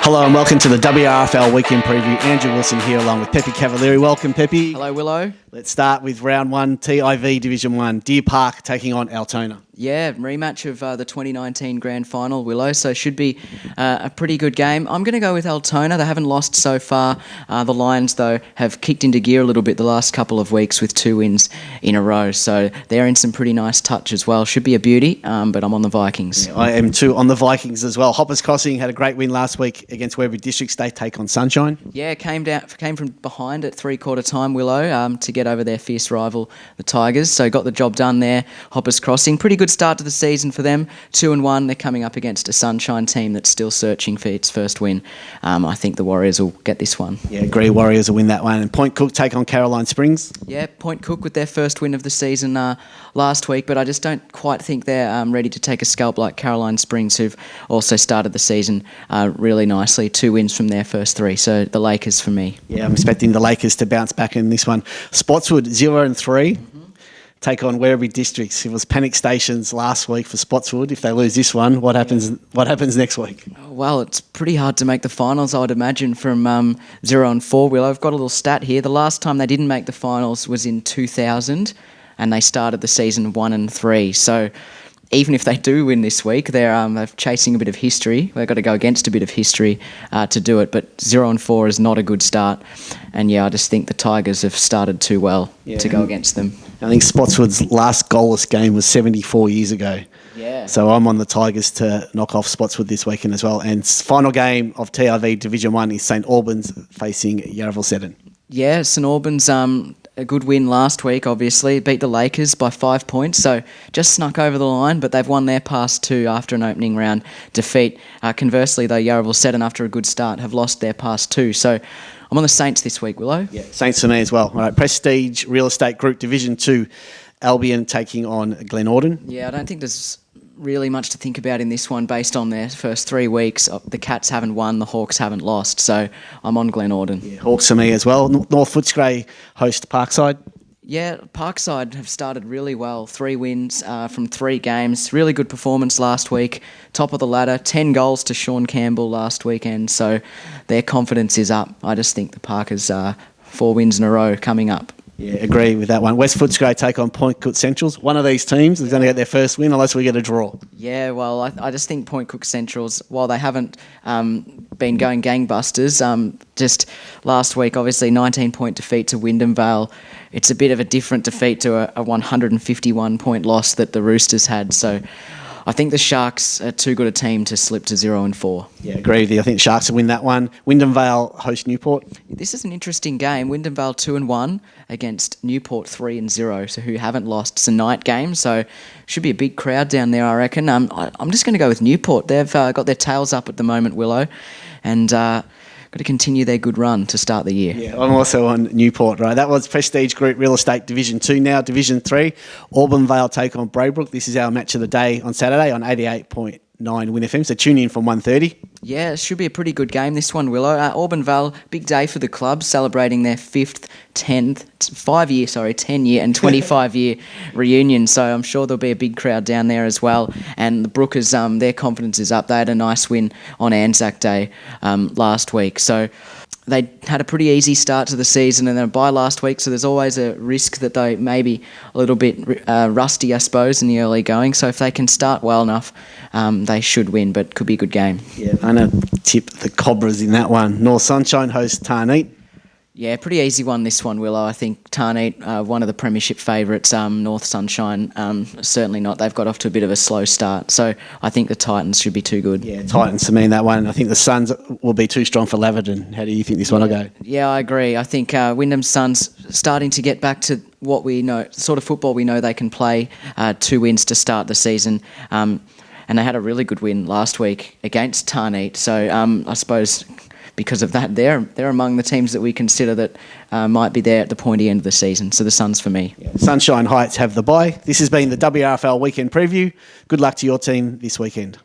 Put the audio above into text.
Hello and welcome to the WRFL Weekend Preview. Andrew Wilson here along with Peppe Cavalieri. Welcome, Peppe. Hello, Willow. Let's start with round one, TIV Division 1. Deer Park taking on Altona. Yeah, rematch of the 2019 Grand Final, Willow, so should be a pretty good game. I'm going to go with Altona. They haven't lost so far. The Lions, though, have kicked into gear a little bit the last couple of weeks with 2 wins in a row, so they're in some pretty nice touch as well. Should be a beauty, but I'm on the Vikings. Yeah, I am too on the Vikings as well. Hoppers Crossing had a great win last week against Webury Districts. They take on Sunshine. Yeah, came from behind at three-quarter time, Willow, to get over their fierce rival, the Tigers, so got the job done there. Hoppers Crossing, pretty good start to the season for them. 2-1. They're coming up against a Sunshine team that's still searching for its first win. I think the Warriors will get this one. Yeah, agree. Warriors will win that one. And Point Cook take on Caroline Springs. Yeah, Point Cook with their first win of the season last week, but I just don't quite think they're ready to take a scalp like Caroline Springs, who've also started the season really nicely. 2 wins from their first 3, so the Lakers for me. Yeah, I'm expecting the Lakers to bounce back in this one. Spotswood 0-3. Take on Webury Districts. It was panic stations last week for Spotswood. If they lose this one, what happens? What happens next week? Well, it's pretty hard to make the finals, I would imagine, from 0-4. Will, I've got a little stat here. The last time they didn't make the finals was in 2000, and they started the season 1-3. So even if they do win this week, they're chasing a bit of history. They've got to go against a bit of history to do it. But 0-4 is not a good start. And yeah, I just think the Tigers have started too well to go against them. I think Spotswood's last goalless game was 74 years ago. Yeah. So I'm on the Tigers to knock off Spotswood this weekend as well. And final game of TIV Division 1 is St Albans facing WRFL 7. Yeah, St Albans, a good win last week, obviously. Beat the Lakers by 5 points, so just snuck over the line, but they've won their past 2 after an opening round defeat. Conversely, though, WRFL 7, after a good start, have lost their past 2. So I'm on the Saints this week, Willow. Yeah, Saints for me as well. All right, Prestige Real Estate Group Division 2, Albion taking on Glen Ordon. Yeah, I don't think there's really much to think about in this one based on their first 3 weeks. The Cats haven't won, the Hawks haven't lost, so I'm on Glen Ordon. Yeah, Hawks for me as well. North Footscray host Parkside. Yeah, Parkside have started really well. 3 wins from 3 games. Really good performance last week. Top of the ladder. 10 goals to Sean Campbell last weekend. So their confidence is up. I just think the Parkers 4 wins in a row coming up. Yeah, agree with that one. West Footscray take on Point Cook Centrals. One of these teams is going to get their first win unless we get a draw. Yeah, well, I just think Point Cook Centrals, while they haven't been going gangbusters, just last week, obviously, 19-point defeat to Vale. It's a bit of a different defeat to a 151-point loss that the Roosters had. So I think the Sharks are too good a team to slip to 0-4. Yeah, agree with you. I think the Sharks will win that one. Vale host Newport. This is an interesting game. Vale 2-1 against Newport 3-0, so who haven't lost. It's a night game, so should be a big crowd down there, I reckon. I'm just going to go with Newport. They've got their tails up at the moment, Willow, and got to continue their good run to start the year. Yeah, I'm also on Newport, right? That was Prestige Group Real Estate Division 2 now. Division 3, Auburn Vale take on Braybrook. This is our match of the day on Saturday on 88.9 Win FM, so tune in from 1:30. Yeah, it should be a pretty good game, this one, Willow. Auburn Vale, big day for the club, celebrating their 10-year and 25-year reunion. So I'm sure there'll be a big crowd down there as well. And the Brookers, their confidence is up. They had a nice win on Anzac Day last week. So they had a pretty easy start to the season and then a bye last week, so there's always a risk that they may be a little bit rusty, I suppose, in the early going. So if they can start well enough, they should win, but could be a good game. Yeah, I'm going to tip the Cobras in that one. North Sunshine hosts Tarneit. Yeah, pretty easy one, this one, Willow. I think Tarneit, one of the premiership favourites. North Sunshine, certainly not. They've got off to a bit of a slow start. So I think the Titans should be too good. Yeah, Titans to me in that one. I think the Suns will be too strong for Laverton. How do you think this one will go? Yeah, I agree. I think Wyndham's Suns starting to get back to what we know, sort of football we know they can play. 2 wins to start the season. And they had a really good win last week against Tarneit. So I suppose because of that, they're among the teams that we consider that might be there at the pointy end of the season. So the Suns for me. Yeah. Sunshine Heights have the bye. This has been the WRFL Weekend Preview. Good luck to your team this weekend.